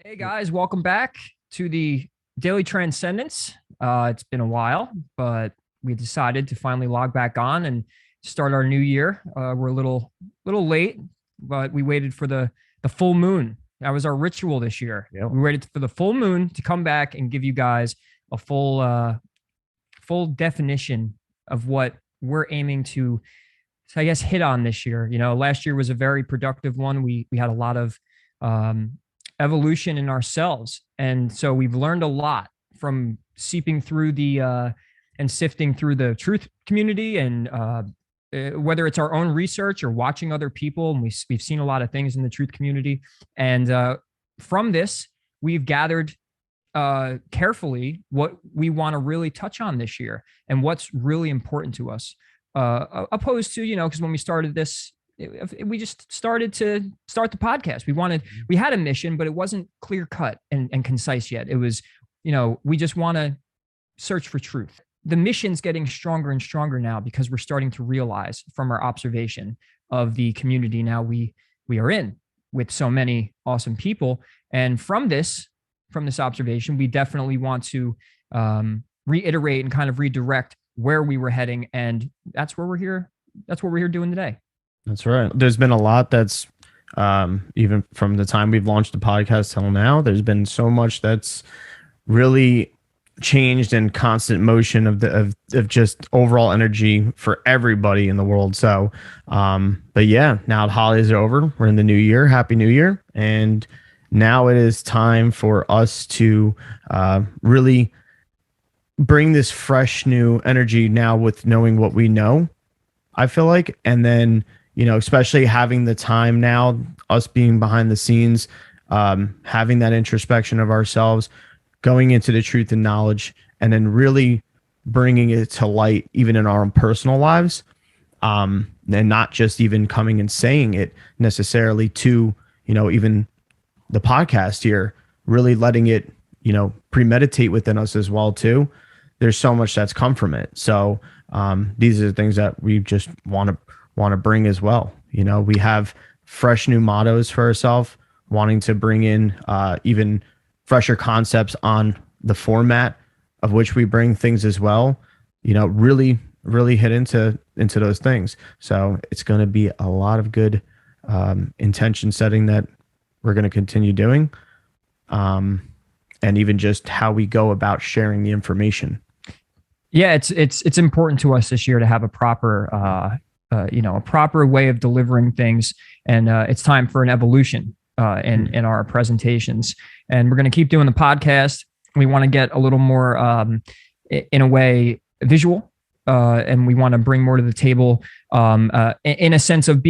Hey guys, welcome back to the Daily Transcendence. It's been a while, but we decided to finally log back on and start our new year. We're a little late, but we waited for the full moon. That was our ritual this year. Yep. We waited for the full moon to come back and give you guys a full definition of what we're aiming to, I guess, hit on this year. Last year was a very productive one. We had a lot of um, evolution in ourselves. And so we've learned a lot from seeping through the and sifting through the truth community, and whether it's our own research or watching other people. And we've seen a lot of things in the truth community. And from this, we've gathered carefully what we want to really touch on this year and what's really important to us. Opposed to, because when we started this, we just started to start the podcast. We had a mission, but it wasn't clear cut and concise yet. It was, we just want to search for truth. The mission's getting stronger and stronger now because we're starting to realize from our observation of the community now we are in with so many awesome people. And from this observation, we definitely want to reiterate and kind of redirect where we were heading. And that's where we're here. That's what we're here doing today. That's right. There's been a lot that's even from the time we've launched the podcast till now, there's been so much that's really changed in constant motion of just overall energy for everybody in the world. So, but yeah, now the holidays are over. We're in the new year. Happy New Year. And now it is time for us to really bring this fresh new energy now with knowing what we know, I feel like. And then, especially having the time now, us being behind the scenes, having that introspection of ourselves, going into the truth and knowledge, and then really bringing it to light, even in our own personal lives, and not just even coming and saying it necessarily to, even the podcast here, really letting it, premeditate within us as well too. There's so much that's come from it. So these are the things that we just want to bring as well. We have fresh new mottos for ourselves, wanting to bring in even fresher concepts on the format of which we bring things as well. Really hit into those things. So it's going to be a lot of good intention setting that we're going to continue doing, and even just how we go about sharing the information. Yeah, it's important to us this year to have a proper a proper way of delivering things, and it's time for an evolution in our presentations. And we're going to keep doing the podcast. We want to get a little more, in a way, visual, and we want to bring more to the table, in a sense of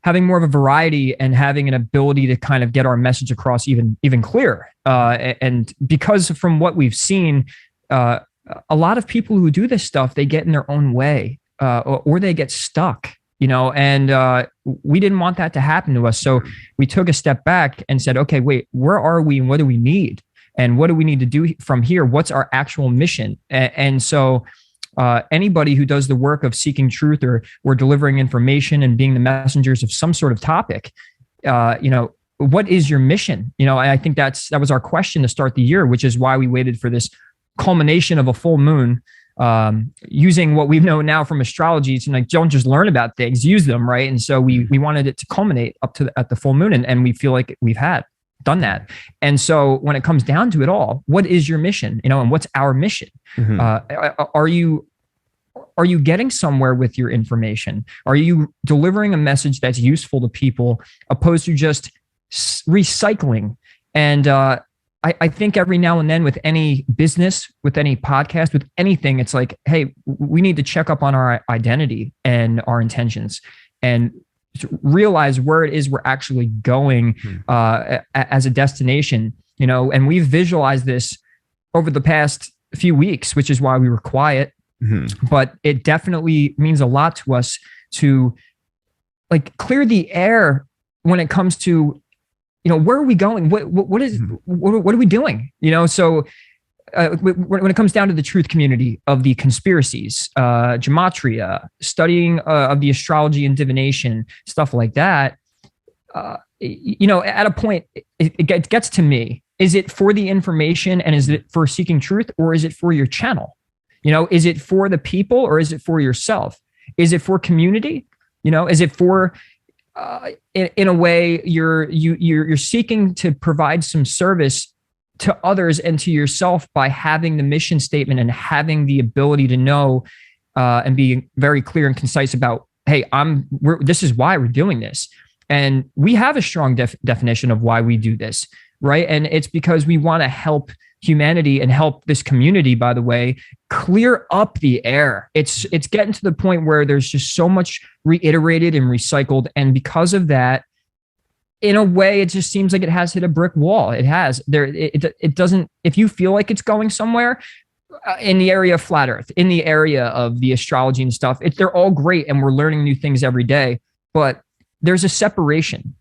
having more of a variety and having an ability to kind of get our message across even clearer. And because from what we've seen, a lot of people who do this stuff, they get in their own way, or they get stuck, and we didn't want that to happen to us. So we took a step back and said, okay, wait, where are we and what do we need? And what do we need to do from here? What's our actual mission? And so anybody who does the work of seeking truth or delivering information and being the messengers of some sort of topic, what is your mission? I think that was our question to start the year, which is why we waited for this culmination of a full moon, using what we know now from astrology. It's like, don't just learn about things, use them, right? And so we wanted it to culminate at the full moon, and we feel like we've done that. And so when it comes down to it all, what is your mission? And what's our mission? Mm-hmm. Are you getting somewhere with your information? Are you delivering a message that's useful to people, opposed to just recycling? And I think every now and then, with any business, with any podcast, with anything, it's like, hey, we need to check up on our identity and our intentions and realize where it is we're actually going as a destination, and we've visualized this over the past few weeks, which is why we were quiet. Mm-hmm. But it definitely means a lot to us to clear the air when it comes to, where are we going? What are we doing? So when it comes down to the truth community of the conspiracies, gematria, studying of the astrology and divination, stuff like that, at a point, it gets to me. Is it for the information and is it for seeking truth, or is it for your channel? Is it for the people or is it for yourself? Is it for community? Is it for, in a way, you're seeking to provide some service to others and to yourself by having the mission statement and having the ability to know and be very clear and concise about, hey, this is why we're doing this. And we have a strong definition of why we do this, right? And it's because we want to help humanity and help this community, by the way, clear up the air. It's getting to the point where there's just so much reiterated and recycled. And because of that, in a way, it just seems like it has hit a brick wall. It has. It doesn't, if you feel like it's going somewhere, in the area of flat earth, in the area of the astrology and stuff, they're all great and we're learning new things every day, but there's a separation.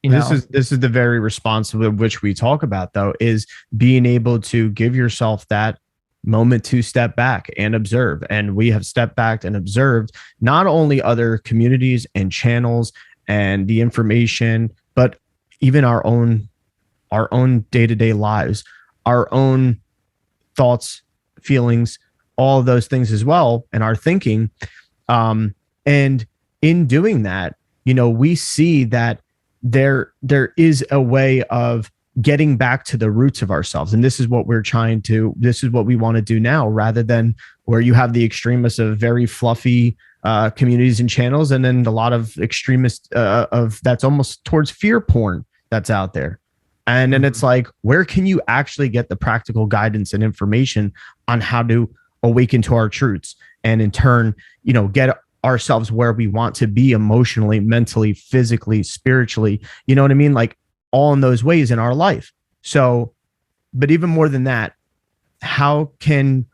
This is the very response of which we talk about, though, is being able to give yourself that moment to step back and observe. And we have stepped back and observed not only other communities and channels and the information, but even our own day-to-day lives, our own thoughts, feelings, all of those things as well, and our thinking. And in doing that, we see that there is a way of getting back to the roots of ourselves. And this is what this is what we want to do now, rather than where you have the extremists of very fluffy communities and channels, and then a lot of extremists of that's almost towards fear porn that's out there. And then it's like, where can you actually get the practical guidance and information on how to awaken to our truths and in turn, get ourselves where we want to be emotionally, mentally, physically, spiritually, you know what I mean? Like all in those ways in our life. So, but even more than that, how can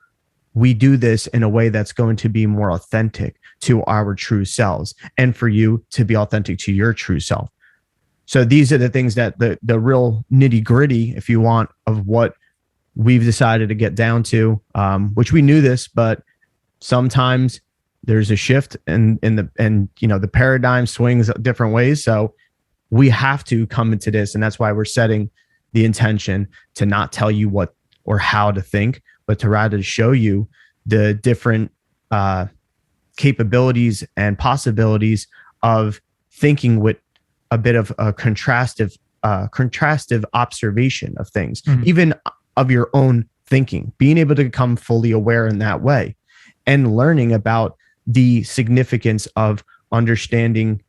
we do this in a way that's going to be more authentic to our true selves and for you to be authentic to your true self? So these are the things that the real nitty gritty, if you want, of what we've decided to get down to, which we knew this, but sometimes there's a shift and the paradigm swings different ways. So we have to come into this. And that's why we're setting the intention to not tell you what or how to think, but to rather show you the different capabilities and possibilities of thinking with a bit of a contrastive observation of things, even of your own thinking, being able to become fully aware in that way and learning about the significance of understanding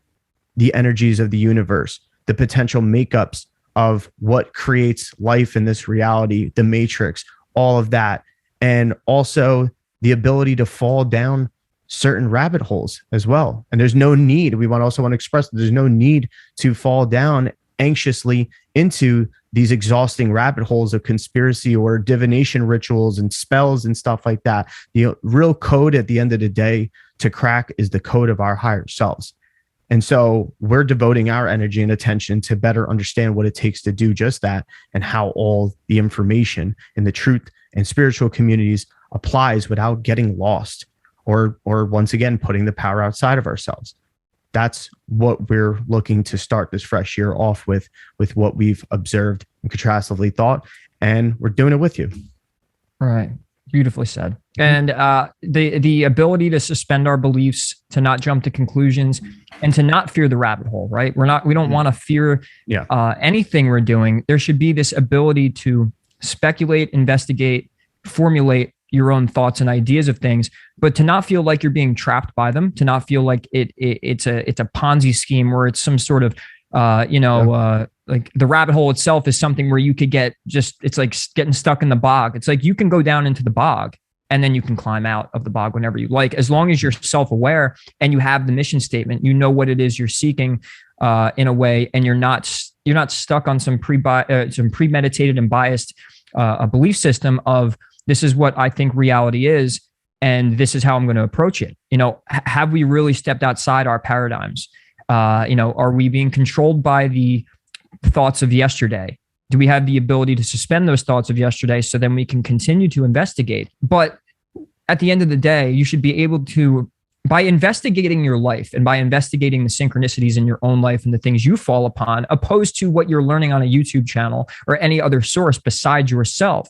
the energies of the universe, the potential makeups of what creates life in this reality, the matrix, all of that. And also the ability to fall down certain rabbit holes as well. And there's no need, we want to express that there's no need to fall down anxiously into these exhausting rabbit holes of conspiracy or divination rituals and spells and stuff like that. The real code at the end of the day to crack is the code of our higher selves. And so we're devoting our energy and attention to better understand what it takes to do just that and how all the information in the truth and spiritual communities applies without getting lost or once again, putting the power outside of ourselves. That's what we're looking to start this fresh year off with what we've observed and contrastively thought. And we're doing it with you. Right. Beautifully said. And the ability to suspend our beliefs, to not jump to conclusions, and to not fear the rabbit hole, right? We don't want to fear anything we're doing. There should be this ability to speculate, investigate, formulate your own thoughts and ideas of things, but to not feel like you're being trapped by them, to not feel like it's a Ponzi scheme where it's some sort of like the rabbit hole itself is something where you could it's like getting stuck in the bog. It's like you can go down into the bog and then you can climb out of the bog whenever you like, as long as you're self-aware and you have the mission statement, you know what it is you're seeking in a way, and you're not stuck on some premeditated and biased a belief system of, this is what I think reality is, and this is how I'm going to approach it. Have we really stepped outside our paradigms? Are we being controlled by the thoughts of yesterday? Do we have the ability to suspend those thoughts of yesterday so then we can continue to investigate? But at the end of the day, you should be able to by investigating your life and by investigating the synchronicities in your own life and the things you fall upon, opposed to what you're learning on a YouTube channel or any other source besides yourself,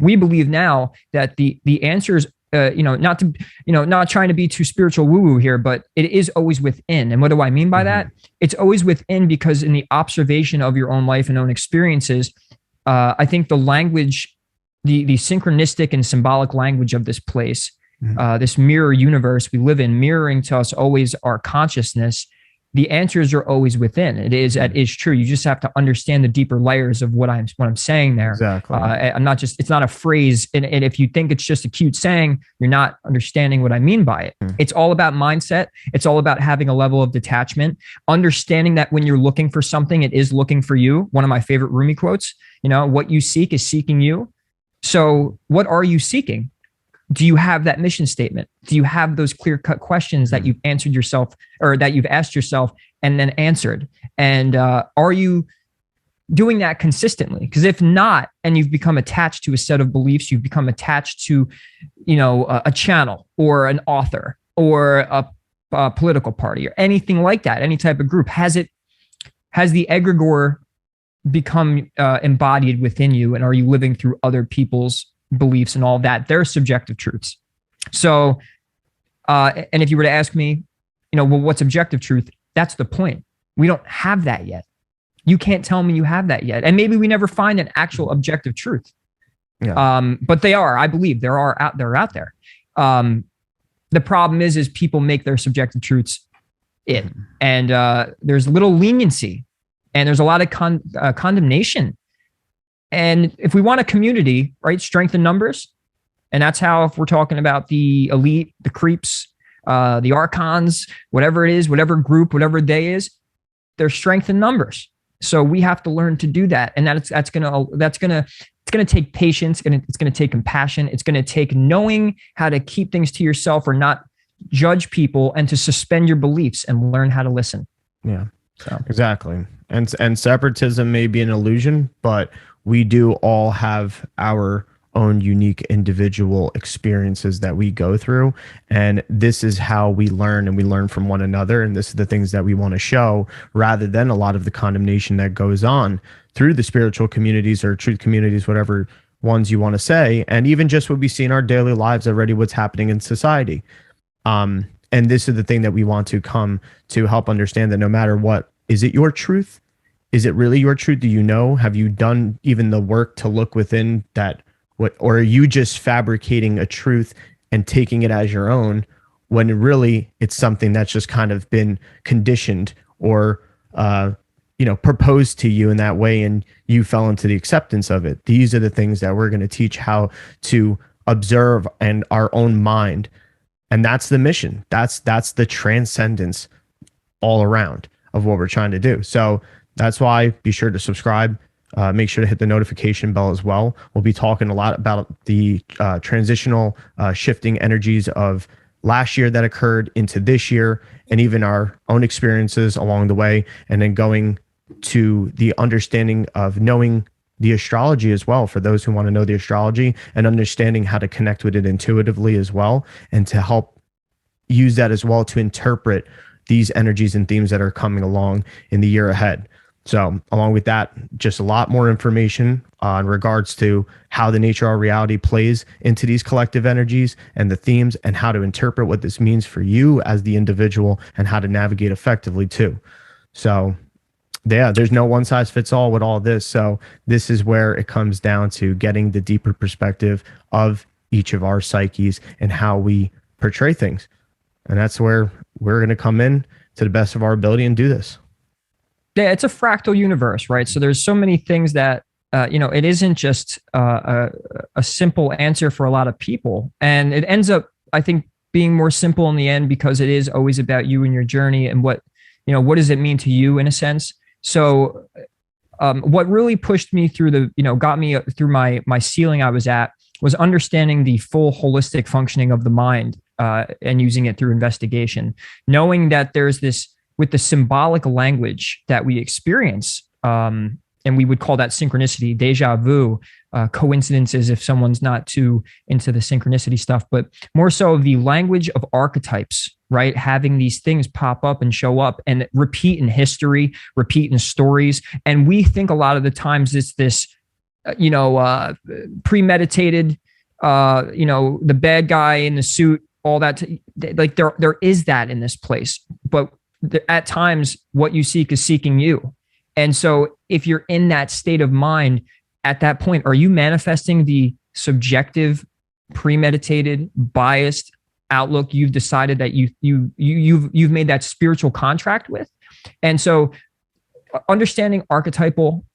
we believe now that the answers, not trying to be too spiritual woo-woo here, but it is always within. And what do I mean by that? It's always within, because in the observation of your own life and own experiences, I think the language, the synchronistic and symbolic language of this place, this mirror universe we live in, mirroring to us always our consciousness, the answers are always within. It is true. You just have to understand the deeper layers of what I'm saying there. Exactly. It's not a phrase. And if you think it's just a cute saying, you're not understanding what I mean by it. It's all about mindset. It's all about having a level of detachment, understanding that when you're looking for something, it is looking for you. One of my favorite Rumi quotes, what you seek is seeking you. So what are you seeking? Do you have that mission statement? Do you have those clear-cut questions that you've answered yourself, or that you've asked yourself and then answered? And are you doing that consistently? Because if not, and you've become attached to a set of beliefs, you've become attached to, a channel or an author or a political party or anything like that, any type of group, has the egregore become embodied within you? And are you living through other people's beliefs and all that? They're subjective truths. So, and if you were to ask me, well, what's objective truth? That's the point. We don't have that yet. You can't tell me you have that yet. And maybe we never find an actual objective truth. Yeah. But they are, I believe they're out there. The problem is people make their subjective truths it. And there's little leniency, and there's a lot of condemnation. And if we want a community, right, strength in numbers, and that's how, if we're talking about the elite, the creeps, the archons, whatever it is, whatever group, whatever they is, there's strength in numbers. So we have to learn to do that, and that's gonna take patience, and it's gonna take compassion. It's gonna take knowing how to keep things to yourself or not judge people, and to suspend your beliefs and learn how to listen. Yeah, so. Exactly. And separatism may be an illusion, but we do all have our own unique individual experiences that we go through. And this is how we learn, and we learn from one another. And this is the things that we want to show, rather than a lot of the condemnation that goes on through the spiritual communities or truth communities, whatever ones you want to say. And even just what we see in our daily lives already, what's happening in society. And this is the thing that we want to come to help understand, that no matter what, is it your truth? Is it really your truth? Do you know? Have you done even the work to look within that? Or are you just fabricating a truth and taking it as your own, when really it's something that's just kind of been conditioned or proposed to you in that way, and you fell into the acceptance of it? These are the things that we're going to teach how to observe and our own mind. And that's the mission. That's the transcendence all around of what we're trying to do. So that's why be sure to subscribe. Make sure to hit the notification bell as well. We'll be talking a lot about the transitional shifting energies of last year that occurred into this year, and even our own experiences along the way, and then going to the understanding of knowing the astrology as well, for those who want to know the astrology, and understanding how to connect with it intuitively as well, and to help use that as well to interpret these energies and themes that are coming along in the year ahead. So along with that, just a lot more information in regards to how the nature of reality plays into these collective energies and the themes, and how to interpret what this means for you as the individual, and how to navigate effectively too. So yeah, there's no one size fits all with all this. So this is where it comes down to getting the deeper perspective of each of our psyches and how we portray things. And that's where we're going to come in to the best of our ability and do this. Yeah, it's a fractal universe, right? So there's so many things that, it isn't just a simple answer for a lot of people. And it ends up, I think, being more simple in the end, because it is always about you and your journey, and what does it mean to you in a sense. So what really pushed me through got me through my ceiling I was at, was understanding the full holistic functioning of the mind, and using it through investigation, knowing that there's this, with the symbolic language that we experience, and we would call that synchronicity, deja vu, coincidences if someone's not too into the synchronicity stuff, but more so the language of archetypes, right? Having these things pop up and show up and repeat in history, repeat in stories. And we think a lot of the times it's this, premeditated, the bad guy in the suit, all that. Like there is that in this place. But at times, what you seek is seeking you. And so if you're in that state of mind at that point, are you manifesting the subjective, premeditated, biased outlook you've decided that you've made that spiritual contract with? And so understanding archetypal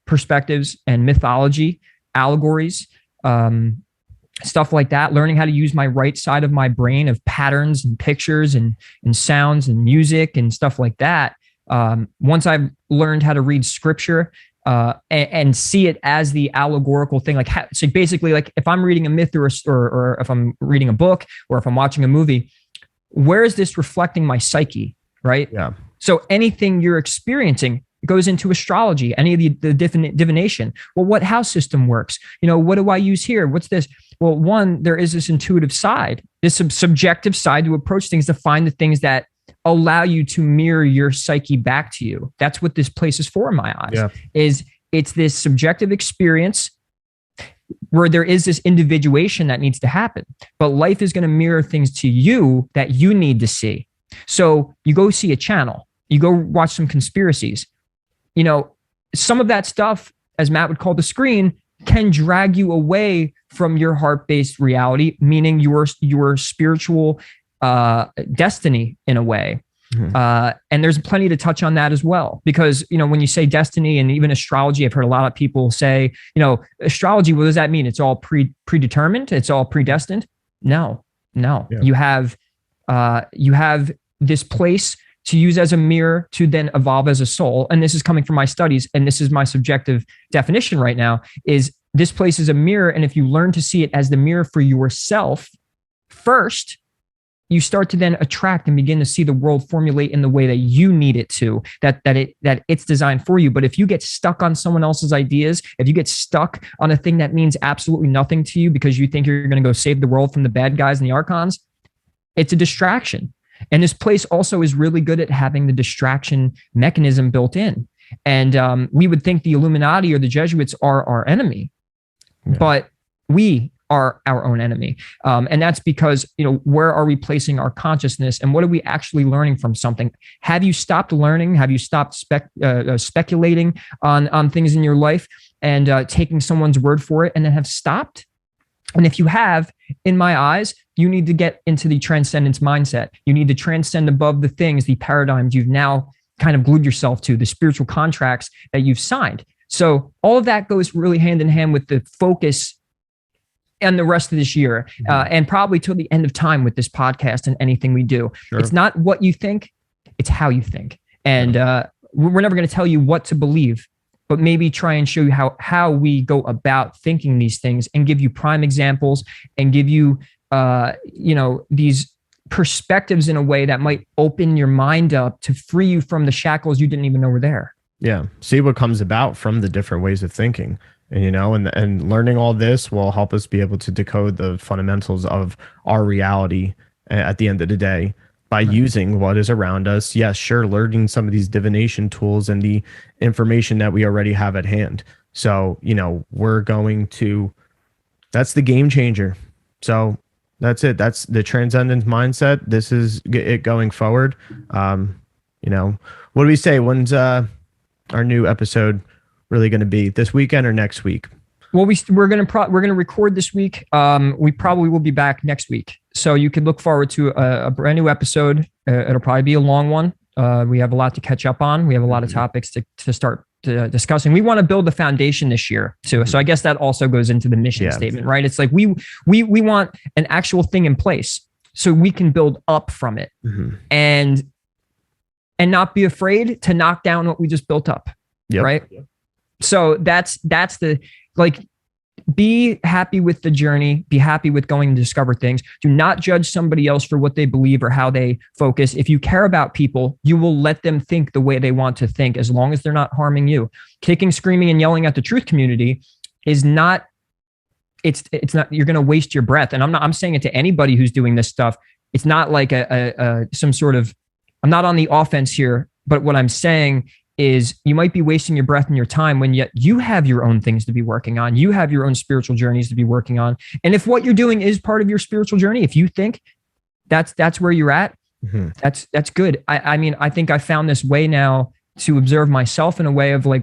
perspectives and mythology, allegories, stuff like that, learning how to use my right side of my brain of patterns and pictures and sounds and music and stuff like that. Once I've learned how to read scripture and see it as the allegorical thing, so basically, like if I'm reading a myth or if I'm reading a book or if I'm watching a movie, where is this reflecting my psyche, right? Yeah. So anything you're experiencing goes into astrology, any of the divination. Well, what house system works? What do I use here? What's this? Well, one, there is this intuitive side, this subjective side to approach things, to find the things that allow you to mirror your psyche back to you. That's what this place is for in my eyes. Yeah. It's this subjective experience where there is this individuation that needs to happen, but life is going to mirror things to you that you need to see. So you go see a channel, you go watch some conspiracies. Some of that stuff, as Matt would call the screen, can drag you away from your heart-based reality, meaning your spiritual destiny in a way. Mm-hmm. And there's plenty to touch on that as well, because, when you say destiny and even astrology, I've heard a lot of people say, astrology, what does that mean? It's all predetermined. It's all predestined. No. Yeah. You have this place to use as a mirror to then evolve as a soul. And this is coming from my studies. And this is my subjective definition right now, is this place is a mirror. And if you learn to see it as the mirror for yourself first, you start to then attract and begin to see the world formulate in the way that you need it to, that it's designed for you. But if you get stuck on someone else's ideas, if you get stuck on a thing that means absolutely nothing to you because you think you're going to go save the world from the bad guys and the archons, it's a distraction. And this place also is really good at having the distraction mechanism built in. And we would think the Illuminati or the Jesuits are our enemy, but we are our own enemy. And that's because, where are we placing our consciousness and what are we actually learning from something? Have you stopped learning? Have you stopped speculating on things in your life and taking someone's word for it and then have stopped? And if you have, in my eyes, you need to get into the transcendence mindset. You need to transcend above the things, the paradigms you've now kind of glued yourself to, the spiritual contracts that you've signed. So all of that goes really hand in hand with the focus and the rest of this year, and probably till the end of time with this podcast and anything we do. Sure. It's not what you think, it's how you think. And we're never going to tell you what to believe, but maybe try and show you how we go about thinking these things and give you prime examples and give you, these perspectives in a way that might open your mind up to free you from the shackles you didn't even know were there. Yeah. See what comes about from the different ways of thinking, and learning all this will help us be able to decode the fundamentals of our reality at the end of the day by using what is around us. Yes, sure. Learning some of these divination tools and the information that we already have at hand. So, that's the game changer. So that's it. That's the transcendence mindset. This is it going forward. What do we say? When's our new episode really going to be? This weekend or next week? Well, we're gonna record this week. We probably will be back next week, so you can look forward to a brand new episode. It'll probably be a long one. We have a lot to catch up on. We have a lot of topics to start discussing. We want to build the foundation this year too. So I guess that also goes into the mission statement, right? It's like we want an actual thing in place so we can build up from it, and not be afraid to knock down what we just built up, right? So that's the, be happy with the journey, be happy with going to discover things. Do not judge somebody else for what they believe or how they focus. If you care about people, you will let them think the way they want to think, as long as they're not harming you. Kicking, screaming, and yelling at the truth community is not, it's not, you're going to waste your breath. And I'm saying it to anybody who's doing this stuff. It's not like some sort of, I'm not on the offense here, but what I'm saying is you might be wasting your breath and your time when yet you have your own things to be working on. You have your own spiritual journeys to be working on. And if what you're doing is part of your spiritual journey, if you think that's where you're at, that's good. I mean, I think I found this way now to observe myself in a way of like,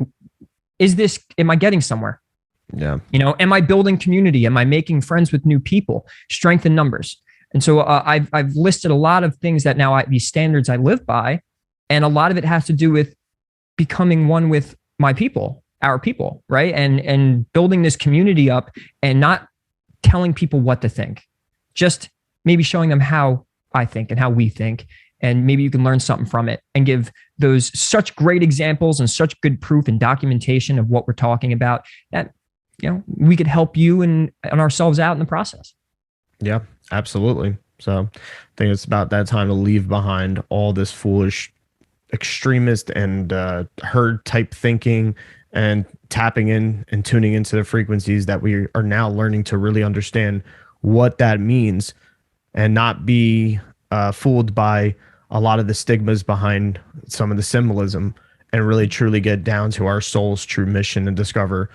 am I getting somewhere? Yeah. Am I building community? Am I making friends with new people? Strength in numbers. And so I've listed a lot of things that now these standards I live by, and a lot of it has to do with becoming one with my people, our people, right? And building this community up and not telling people what to think, just maybe showing them how I think and how we think. And maybe you can learn something from it and give those such great examples and such good proof and documentation of what we're talking about that, we could help you and ourselves out in the process. Yeah, absolutely. So I think it's about that time to leave behind all this foolish extremist and herd type thinking and tapping in and tuning into the frequencies that we are now learning to really understand what that means and not be fooled by a lot of the stigmas behind some of the symbolism, and really truly get down to our soul's true mission and discover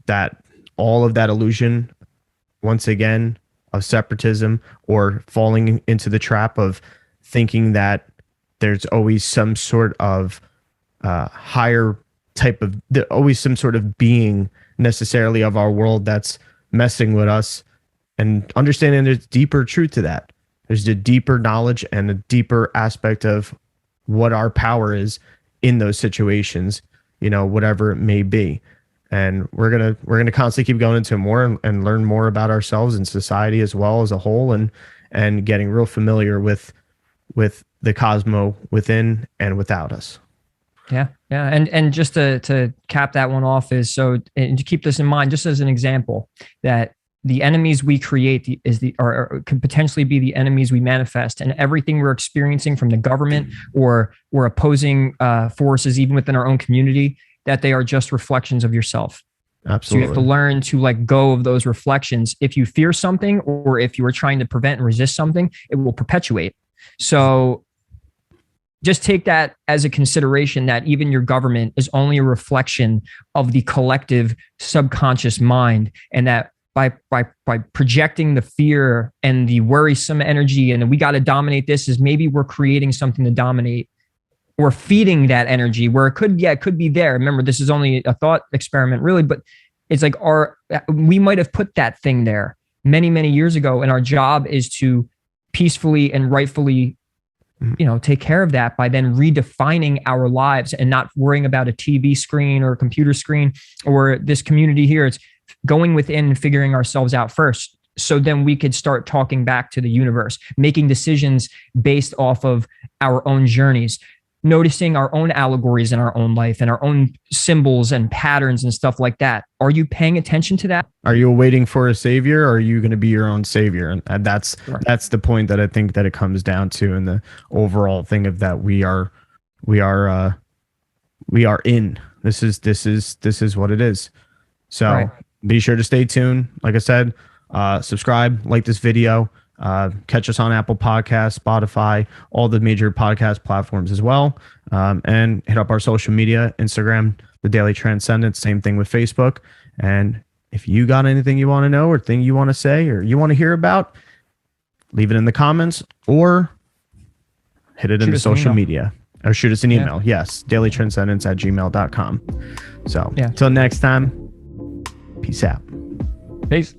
that all of that illusion, once again, of separatism or falling into the trap of thinking that there's always some sort of higher type of, always some sort of being necessarily of our world that's messing with us, and understanding there's deeper truth to that. There's a deeper knowledge and a deeper aspect of what our power is in those situations, whatever it may be. And we're gonna constantly keep going into more and learn more about ourselves and society as well as a whole, and getting real familiar with the cosmos within and without us. Yeah. And just to cap that one off is, and to keep this in mind, just as an example, that the enemies we create could potentially be the enemies we manifest, and everything we're experiencing from the government or opposing forces, even within our own community, that they are just reflections of yourself. Absolutely. So you have to learn to let go of those reflections. If you fear something, or if you are trying to prevent and resist something, it will perpetuate. So just take that as a consideration, that even your government is only a reflection of the collective subconscious mind, and that by projecting the fear and the worrisome energy, and we got to dominate this, is maybe we're creating something to dominate, or feeding that energy where it could be there. Remember, this is only a thought experiment, really, but it's like we might have put that thing there many, many years ago, and our job is to peacefully and rightfully, take care of that by then redefining our lives and not worrying about a TV screen or a computer screen or this community here. It's going within and figuring ourselves out first. So then we could start talking back to the universe, making decisions based off of our own journeys, noticing our own allegories in our own life and our own symbols and patterns and stuff like that. Are you paying attention to that? Are you waiting for a savior, or are you going to be your own savior? And that's the point that I think that it comes down to, and the overall thing of that we are in. This is what it is. So be sure to stay tuned. Like I said, subscribe, like this video, catch us on Apple Podcasts, Spotify, all the major podcast platforms as well. And hit up our social media, Instagram, the Daily Transcendence, same thing with Facebook. And if you got anything you want to know, or thing you want to say, or you want to hear about, leave it in the comments, or hit it in the social media, or shoot us an email. Yes, dailytranscendence@gmail.com. So till next time, peace out. Peace.